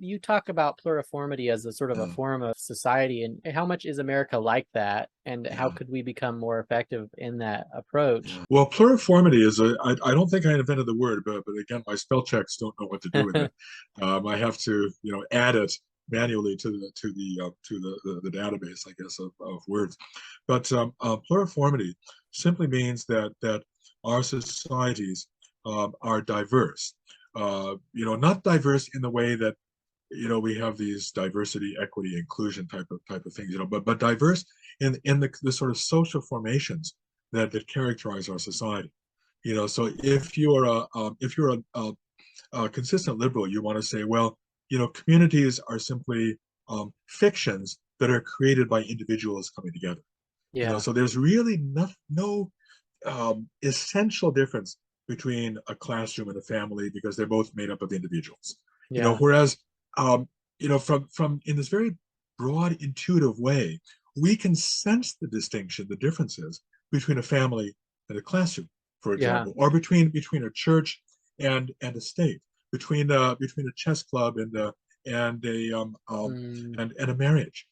You talk about pluriformity as a sort of a Yeah, form of society, and how much is America like that? And how yeah, could we become more effective in that approach? yeah. Well, pluriformity is I don't think I invented the word, but again, my spell checks don't know what to do with it. I have to, add it manually to the database, I guess, of words. But pluriformity simply means that our societies are diverse. Not diverse in the way that we have these diversity, equity, inclusion type of things, but diverse in the sort of social formations that characterize our society. So if you're a consistent liberal, you want to say, well, communities are simply fictions that are created by individuals coming together. Yeah, So there's really no essential difference between a classroom and a family because they're both made up of individuals. yeah, Whereas from in this very broad intuitive way, we can sense the distinction, the differences between a family and a classroom, for yeah. example, or between a church and a state, between a chess club Mm, and a marriage.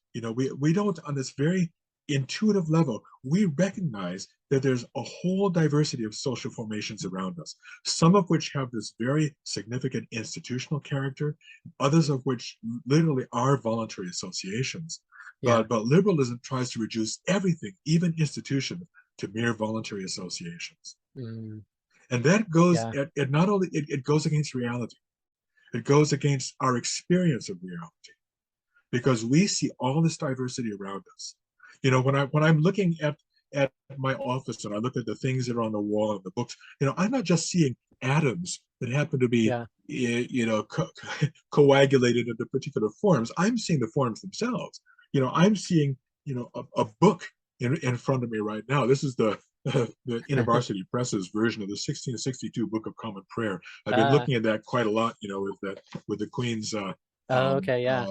We don't, on this very intuitive level, we recognize that there's a whole diversity of social formations around us, some of which have this very significant institutional character, others of which literally are voluntary associations. yeah. But liberalism tries to reduce everything, even institutions, to mere voluntary associations. Mm, And that goes, yeah. it not only, it goes against reality, it goes against our experience of reality because we see all this diversity around us. When I'm looking at my office and I look at the things that are on the wall and the books, I'm not just seeing atoms that happen to be Yeah. coagulated into particular forms. I'm seeing the forms themselves. I'm seeing a book in front of me right now. This is the InterVarsity Press's version of the 1662 Book of Common Prayer. I've been Uh, looking at that quite a lot, with the Queen's oh, um, okay, yeah.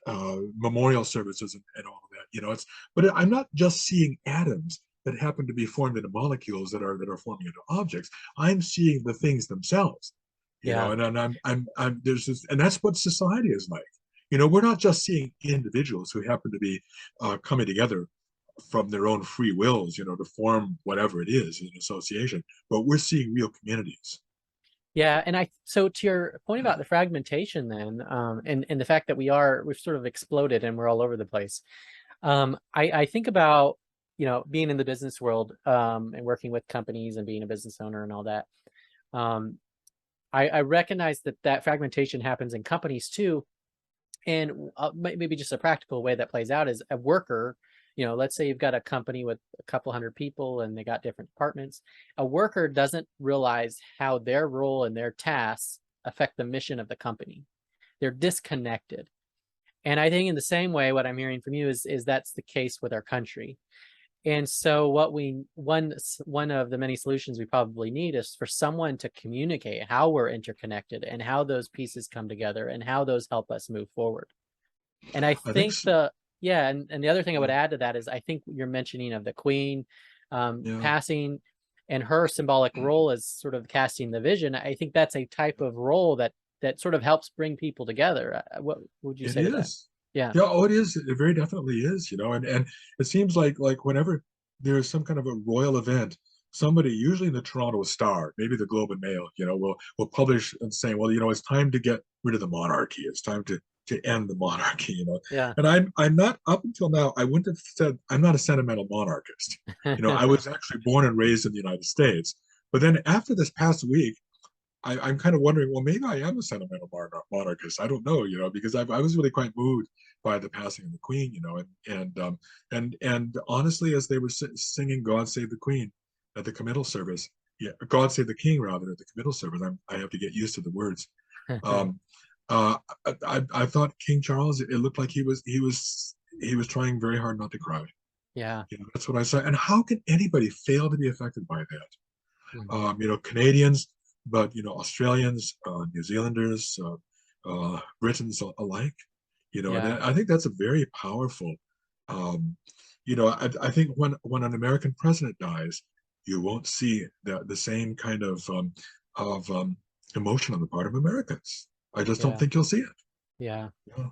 uh, memorial services and all of that. But I'm not just seeing atoms that happen to be formed into molecules that are forming into objects. I'm seeing the things themselves. Yeah. And there's this, and that's what society is like. We're not just seeing individuals who happen to be coming together from their own free wills, to form whatever it is in association, but we're seeing real communities. Yeah, and so to your point about the fragmentation then, and the fact that we've sort of exploded and we're all over the place. I think about, being in the business world, and working with companies and being a business owner and all that. Um, I recognize that fragmentation happens in companies too, and maybe just a practical way that plays out is a worker. Let's say you've got a company with a couple hundred people and they got different departments. A worker doesn't realize how their role and their tasks affect the mission of the company. They're disconnected. And I think in the same way, what I'm hearing from you is that's the case with our country. And so what we one of the many solutions we probably need is for someone to communicate how we're interconnected and how those pieces come together and how those help us move forward. And I I think think so. and the other thing I would Yeah, add to that is I think you're mentioning of the Queen yeah. passing and her symbolic role as sort of casting the vision. I think that's a type of role that sort of helps bring people together. What would you It say to that? is. Yeah. Yeah, oh, it is. It very definitely is, and it seems like whenever there's some kind of a royal event, somebody, usually in the Toronto Star, maybe the Globe and Mail, will publish and saying, well, it's time to get rid of the monarchy. It's time to end the monarchy. Yeah. And I'm not, up until now, I wouldn't have said I'm not a sentimental monarchist. I was actually born and raised in the United States. But then after this past week, I'm kind of wondering, well, maybe I am a sentimental monarchist. I don't know, because I was really quite moved by the passing of the Queen, and honestly, as they were singing "God Save the Queen" at the committal service, yeah, "God Save the King" rather at the committal service. I have to get used to the words. Um, I thought King Charles. It looked like he was trying very hard not to cry. Yeah. That's what I saw. And how can anybody fail to be affected by that? Mhm. Canadians, but Australians, New Zealanders, Britons alike. And Yeah. I think that's a very powerful. Um, I think when an American president dies, you won't see the same kind of emotion on the part of Americans. I just don't Yeah. think you'll see it. Yeah. Yeah.